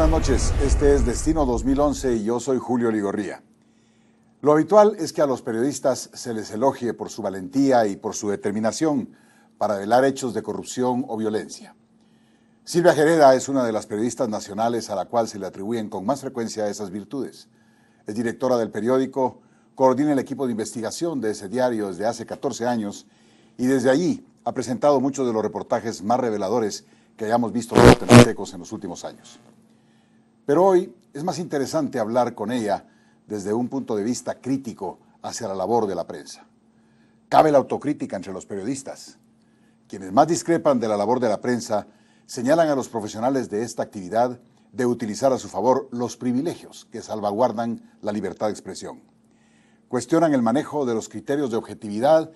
buenas noches. Este es Destino 2011 y yo soy Julio Ligorría. Lo habitual es que a los periodistas se les elogie por su valentía y por su determinación para velar hechos de corrupción o violencia. Silvia Gereda es una de las periodistas nacionales a la cual se le atribuyen con más frecuencia esas virtudes. Es directora del periódico, coordina el equipo de investigación de ese diario desde hace 14 años y desde allí ha presentado muchos de los reportajes más reveladores que hayamos visto los guatemaltecos en los últimos años. Pero hoy es más interesante hablar con ella desde un punto de vista crítico hacia la labor de la prensa. Cabe la autocrítica entre los periodistas. Quienes más discrepan de la labor de la prensa señalan a los profesionales de esta actividad de utilizar a su favor los privilegios que salvaguardan la libertad de expresión. Cuestionan el manejo de los criterios de objetividad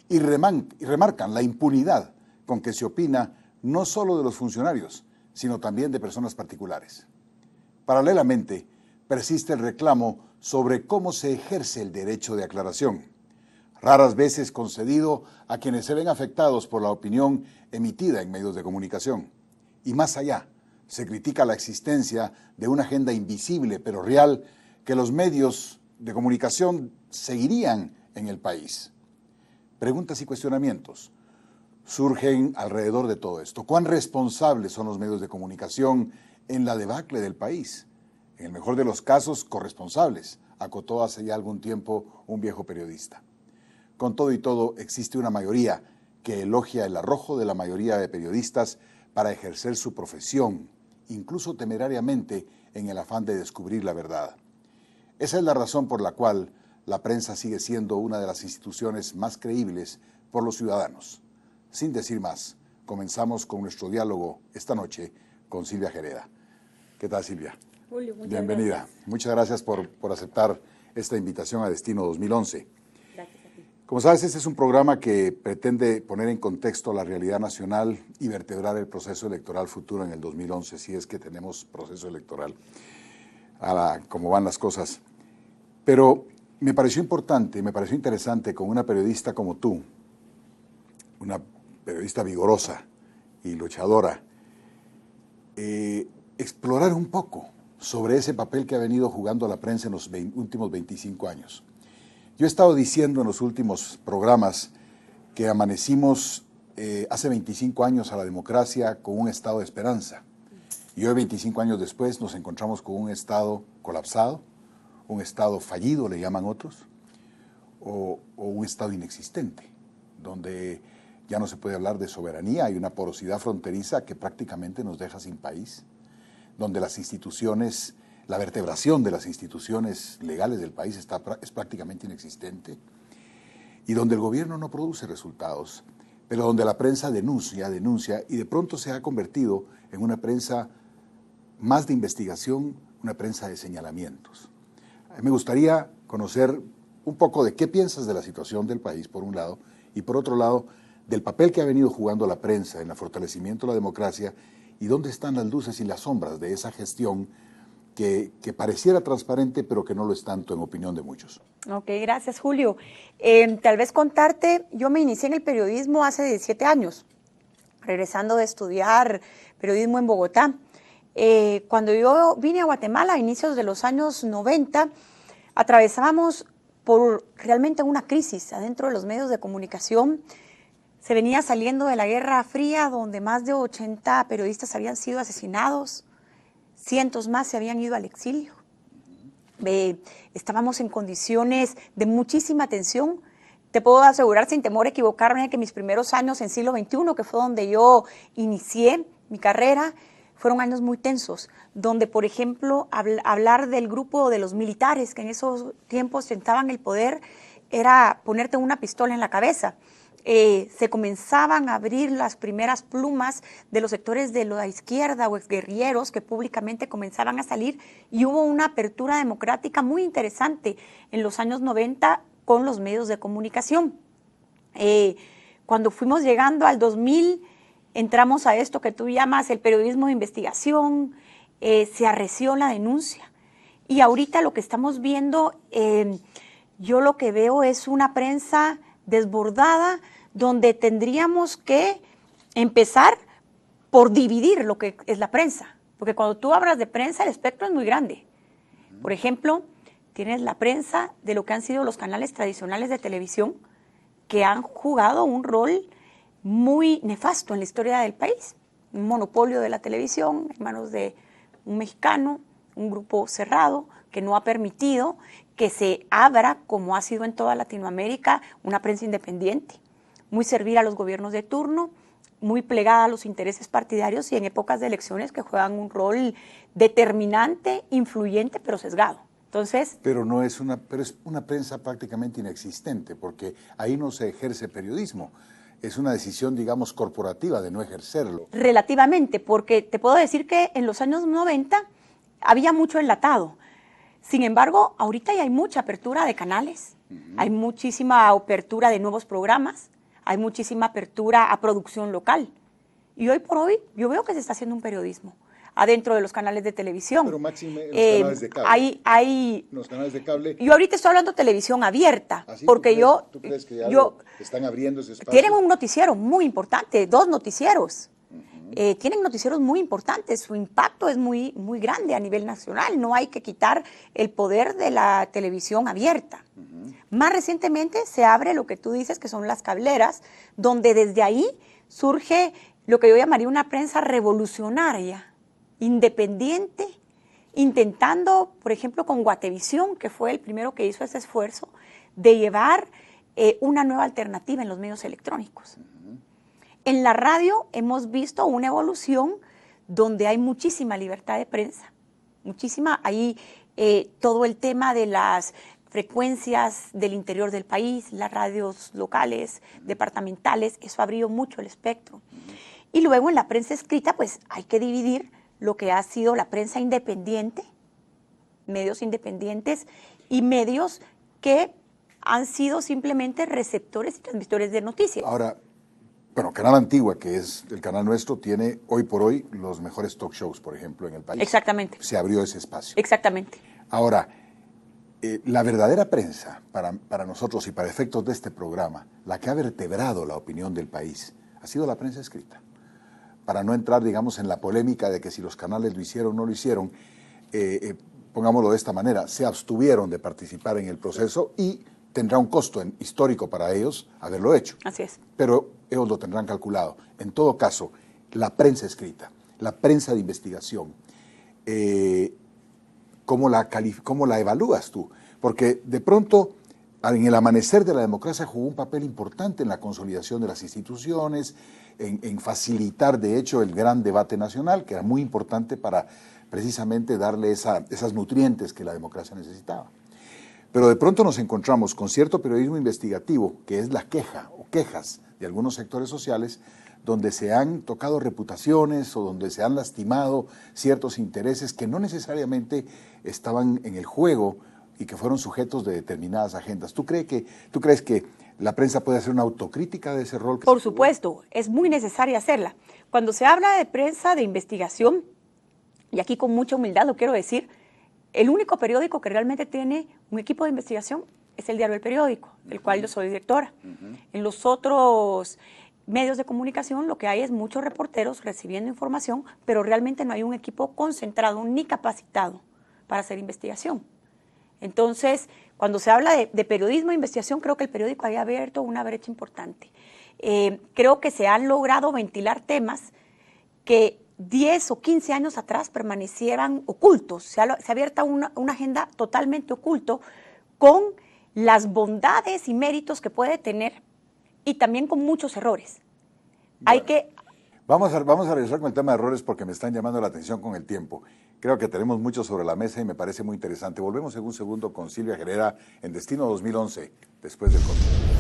y remarcan la impunidad con que se opina no solo de los funcionarios, sino también de personas particulares. Paralelamente, persiste el reclamo sobre cómo se ejerce el derecho de aclaración, raras veces concedido a quienes se ven afectados por la opinión emitida en medios de comunicación. Y más allá, se critica la existencia de una agenda invisible pero real que los medios de comunicación seguirían en el país. Preguntas y cuestionamientos surgen alrededor de todo esto. ¿Cuán responsables son los medios de comunicación en la debacle del país? En el mejor de los casos, corresponsables, acotó hace ya algún tiempo un viejo periodista. Con todo y todo, existe una mayoría que elogia el arrojo de la mayoría de periodistas para ejercer su profesión, incluso temerariamente en el afán de descubrir la verdad. Esa es la razón por la cual la prensa sigue siendo una de las instituciones más creíbles por los ciudadanos. Sin decir más, comenzamos con nuestro diálogo esta noche con Silvia Gereda. ¿Qué tal, Silvia? Julio, bienvenida. Gracias. Muchas gracias por aceptar esta invitación a Destino 2011. Gracias a ti. Como sabes, este es un programa que pretende poner en contexto la realidad nacional y vertebrar el proceso electoral futuro en el 2011, si es que tenemos proceso electoral, cómo van las cosas. Pero me pareció importante, me pareció interesante con una periodista como tú, una periodista vigorosa y luchadora, explorar un poco sobre ese papel que ha venido jugando la prensa en los últimos 25 años. Yo he estado diciendo en los últimos programas que amanecimos hace 25 años a la democracia con un estado de esperanza. Y hoy, 25 años después, nos encontramos con un estado colapsado, un estado fallido, le llaman otros, o un estado inexistente, donde ya no se puede hablar de soberanía, hay una porosidad fronteriza que prácticamente nos deja sin país, donde las instituciones, la vertebración de las instituciones legales del país es prácticamente inexistente, y donde el gobierno no produce resultados, pero donde la prensa denuncia, y de pronto se ha convertido en una prensa más de investigación, una prensa de señalamientos. A mí me gustaría conocer un poco de qué piensas de la situación del país, por un lado, y por otro lado, del papel que ha venido jugando la prensa en el fortalecimiento de la democracia y dónde están las luces y las sombras de esa gestión que pareciera transparente, pero que no lo es tanto en opinión de muchos. Ok, gracias, Julio. Tal vez contarte, yo me inicié en el periodismo hace 17 años, regresando de estudiar periodismo en Bogotá. Cuando yo vine a Guatemala a inicios de los años 90, atravesábamos por realmente una crisis adentro de los medios de comunicación. Se venía saliendo de la Guerra Fría, donde más de 80 periodistas habían sido asesinados, cientos más se habían ido al exilio. Estábamos en condiciones de muchísima tensión. Te puedo asegurar sin temor a equivocarme que mis primeros años en siglo XXI, que fue donde yo inicié mi carrera, fueron años muy tensos, donde, por ejemplo, hablar del grupo de los militares que en esos tiempos tentaban el poder era ponerte una pistola en la cabeza. Se comenzaban a abrir las primeras plumas de los sectores de la izquierda o exguerrilleros que públicamente comenzaban a salir, y hubo una apertura democrática muy interesante en los años 90 con los medios de comunicación. Cuando fuimos llegando al 2000, entramos a esto que tú llamas el periodismo de investigación, se arreció la denuncia, y ahorita lo que estamos viendo, yo lo que veo es una prensa desbordada, donde tendríamos que empezar por dividir lo que es la prensa, Porque cuando tú hablas de prensa, el espectro es muy grande. Por ejemplo, tienes la prensa de lo que han sido los canales tradicionales de televisión, que han jugado un rol muy nefasto en la historia del país. Un monopolio de la televisión en manos de un mexicano, un grupo cerrado, que no ha permitido que se abra, como ha sido en toda Latinoamérica, una prensa independiente, muy servir a los gobiernos de turno, muy plegada a los intereses partidarios y en épocas de elecciones que juegan un rol determinante, influyente, pero sesgado. Entonces, pero es una prensa prácticamente inexistente, porque ahí no se ejerce periodismo. Es una decisión, digamos, corporativa de no ejercerlo. Relativamente, porque te puedo decir que en los años 90 había mucho enlatado. Sin embargo, ahorita ya hay mucha apertura de canales, hay muchísima apertura de nuevos programas, hay muchísima apertura a producción local. Y hoy por hoy yo veo que se está haciendo un periodismo adentro de los canales de televisión. Pero máxime en los canales de cable. Hay los canales de cable. Yo ahorita estoy hablando de televisión abierta, ¿Ah, sí? porque ¿Tú crees que ya están abriendo ese espacio? Tienen un noticiero muy importante, 2 noticieros. Tienen noticieros muy importantes, su impacto es muy, muy grande a nivel nacional, no hay que quitar el poder de la televisión abierta. Más recientemente se abre lo que tú dices que son las cableras, donde desde ahí surge lo que yo llamaría una prensa revolucionaria, independiente, intentando, por ejemplo, con Guatevisión, que fue el primero que hizo ese esfuerzo, de llevar una nueva alternativa en los medios electrónicos. En la radio hemos visto una evolución donde hay muchísima libertad de prensa, muchísima, ahí todo el tema de las frecuencias del interior del país, las radios locales, departamentales, eso abrió mucho el espectro. Y luego en la prensa escrita, pues hay que dividir lo que ha sido la prensa independiente, medios independientes y medios que han sido simplemente receptores y transmisores de noticias. Ahora, bueno, Canal Antigua, que es el canal nuestro, tiene hoy por hoy los mejores talk shows, por ejemplo, en el país. Exactamente. Se abrió ese espacio. Exactamente. Ahora, la verdadera prensa, para nosotros y para efectos de este programa, la que ha vertebrado la opinión del país, ha sido la prensa escrita. Para no entrar, digamos, en la polémica de que si los canales lo hicieron o no lo hicieron, pongámoslo de esta manera, se abstuvieron de participar en el proceso y tendrá un costo histórico para ellos haberlo hecho. Así es. Pero ellos lo tendrán calculado. En todo caso, la prensa escrita, la prensa de investigación, ¿cómo la evalúas tú? Porque de pronto, en el amanecer de la democracia jugó un papel importante en la consolidación de las instituciones, en facilitar, de hecho, el gran debate nacional, que era muy importante para precisamente darle esas nutrientes que la democracia necesitaba. Pero de pronto nos encontramos con cierto periodismo investigativo, que es la queja o quejas de algunos sectores sociales, donde se han tocado reputaciones o donde se han lastimado ciertos intereses que no necesariamente estaban en el juego y que fueron sujetos de determinadas agendas. ¿Tú crees que la prensa puede hacer una autocrítica de ese rol? Por supuesto, es muy necesaria hacerla. Cuando se habla de prensa de investigación, y aquí con mucha humildad lo quiero decir, el único periódico que realmente tiene un equipo de investigación es el Diario El Periódico, del cual yo soy directora. En los otros medios de comunicación lo que hay es muchos reporteros recibiendo información, pero realmente no hay un equipo concentrado ni capacitado para hacer investigación. Entonces, cuando se habla de periodismo e investigación, creo que el periódico había abierto una brecha importante. Creo que se han logrado ventilar temas que 10 o 15 años atrás permanecieran ocultos. Se ha abierto una agenda totalmente oculto con las bondades y méritos que puede tener y también con muchos errores. Bueno, vamos a regresar con el tema de errores porque me están llamando la atención con el tiempo. Creo que tenemos mucho sobre la mesa y me parece muy interesante. Volvemos en un segundo con Silvia Herrera en Destino 2011, después del corte.